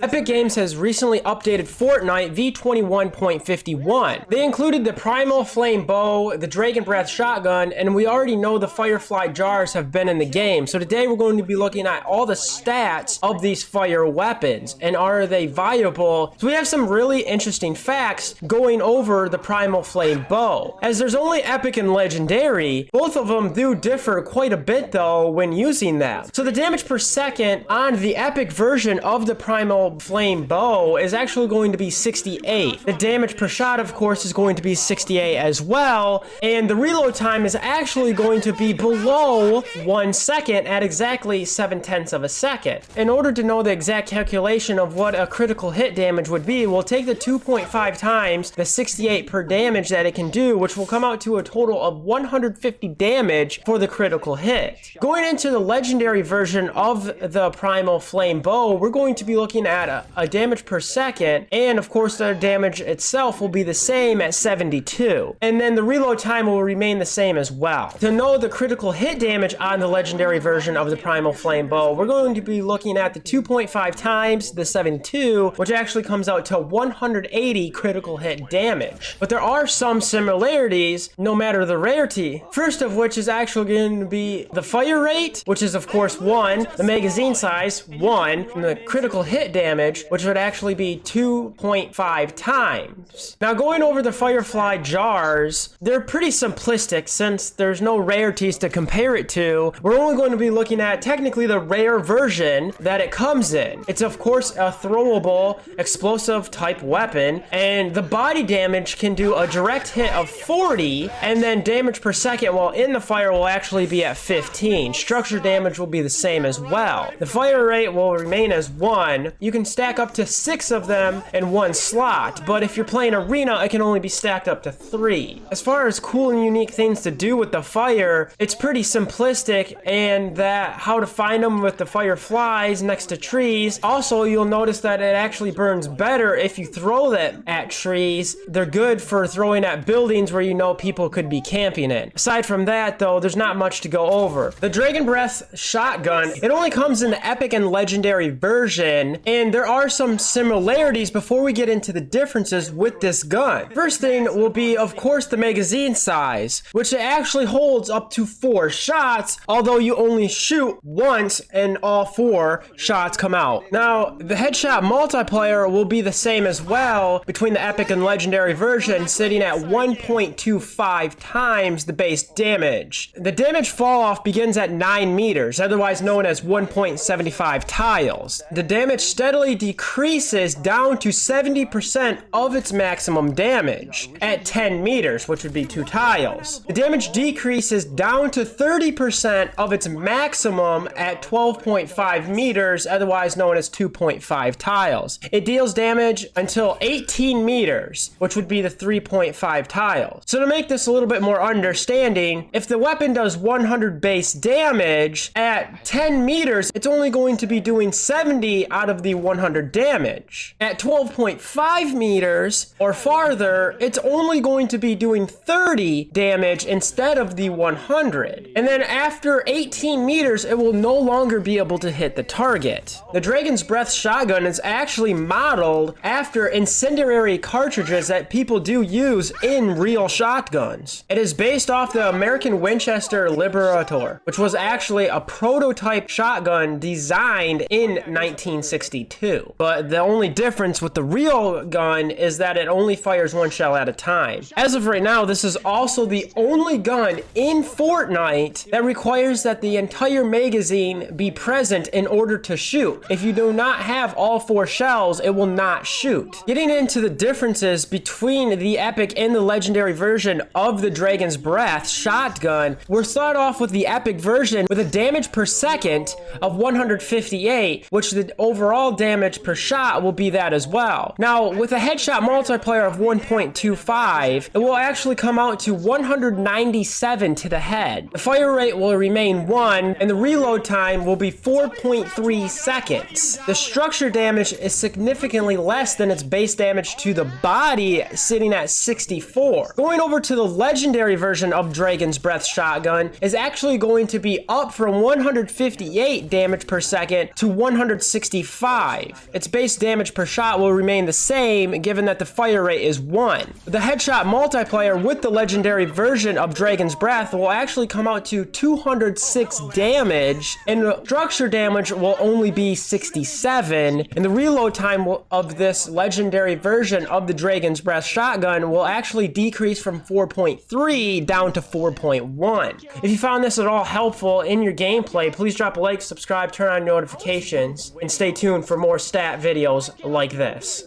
Epic Games has recently updated Fortnite v21.51. They included the Primal Flame Bow, the Dragon Breath Shotgun, and we already know the Firefly Jars have been in the game. So today we're going to be looking at all the stats of these fire weapons, and are they viable? So we have some really interesting facts going over the Primal Flame Bow. As there's only Epic and Legendary, both of them do differ quite a bit though when using them. So the damage per second on the Epic version of the Primal Flame Bow is actually going to be 68. The damage per shot, of course, is going to be 68 as well, and the reload time is actually going to be below 1 second at exactly 7/10 of a second. In order to know the exact calculation of what a critical hit damage would be, we'll take the 2.5 times the 68 per damage that it can do, which will come out to a total of 150 damage for the critical hit. Going into the legendary version of the Primal Flame Bow, we're going to be looking at a damage per second, and of course the damage itself will be the same at 72, and then the reload time will remain the same as well. To know the critical hit damage on the legendary version of the Primal Flame Bow, we're going to be looking at the 2.5 times the 72, which actually comes out to 180 critical hit damage. But there are some similarities no matter the rarity, first of which is actually going to be the fire rate, which is of course 1, the magazine size 1, and the critical hit damage, which would actually be 2.5 times. Now going over the Firefly Jars, they're pretty simplistic since there's no rarities to compare it to. We're only going to be looking at technically the rare version that it comes in. It's of course a throwable explosive type weapon, and the body damage can do a direct hit of 40, and then damage per second while in the fire will actually be at 15. Structure damage will be the same as well. The fire rate will remain as 1. You can stack up to 6 of them in one slot, but if you're playing arena, it can only be stacked up to 3. As far as cool and unique things to do with the fire, it's pretty simplistic, and that how to find them with the fireflies next to trees. Also, you'll notice that it actually burns better if you throw them at trees. They're good for throwing at buildings where you know people could be camping in. Aside from that though, there's not much to go over. The Dragon Breath Shotgun, it only comes in the Epic and Legendary version, and there are some similarities before we get into the differences with this gun. First thing will be, of course, the magazine size, which it actually holds up to 4 shots, although you only shoot once and all 4 shots come out. Now, the headshot multiplier will be the same as well between the Epic and Legendary version, sitting at 1.25 times the base damage. The damage fall off begins at 9 meters, otherwise known as 1.75 tiles. The damage steadily decreases down to 70% of its maximum damage at 10 meters, which would be 2 tiles. The damage decreases down to 30% of its maximum at 12.5 meters, otherwise known as 2.5 tiles. It deals damage until 18 meters, which would be the 3.5 tiles. So to make this a little bit more understanding, if the weapon does 100 base damage at 10 meters, it's only going to be doing 70 out of the 100 damage. At 12.5 meters or farther, it's only going to be doing 30 damage instead of the 100. And then after 18 meters, it will no longer be able to hit the target. The Dragon's Breath Shotgun is actually modeled after incendiary cartridges that people do use in real shotguns. It is based off the American Winchester Liberator, which was actually a prototype shotgun designed in 1962. But the only difference with the real gun is that it only fires 1 shell at a time. As of right now, this is also the only gun in Fortnite that requires that the entire magazine be present in order to shoot. If you do not have all 4 shells, it will not shoot. Getting into the differences between the Epic and the Legendary version of the Dragon's Breath Shotgun, we'll start off with the Epic version with a damage per second of 158, which the overall damage per shot will be that as well. Now, with a headshot multiplier of 1.25, it will actually come out to 197 to the head. The fire rate will remain 1, and the reload time will be 4.3 seconds. The structure damage is significantly less than its base damage to the body, sitting at 64. Going over to the Legendary version of Dragon's Breath Shotgun is actually going to be up from 158 damage per second to 165. 5. Its base damage per shot will remain the same, given that the fire rate is 1. The headshot multiplier with the legendary version of Dragon's Breath will actually come out to 206 damage, and the structure damage will only be 67, and the reload time of this legendary version of the Dragon's Breath shotgun will actually decrease from 4.3 down to 4.1. If you found this at all helpful in your gameplay, please drop a like, subscribe, turn on notifications, and stay tuned for more stat videos like this.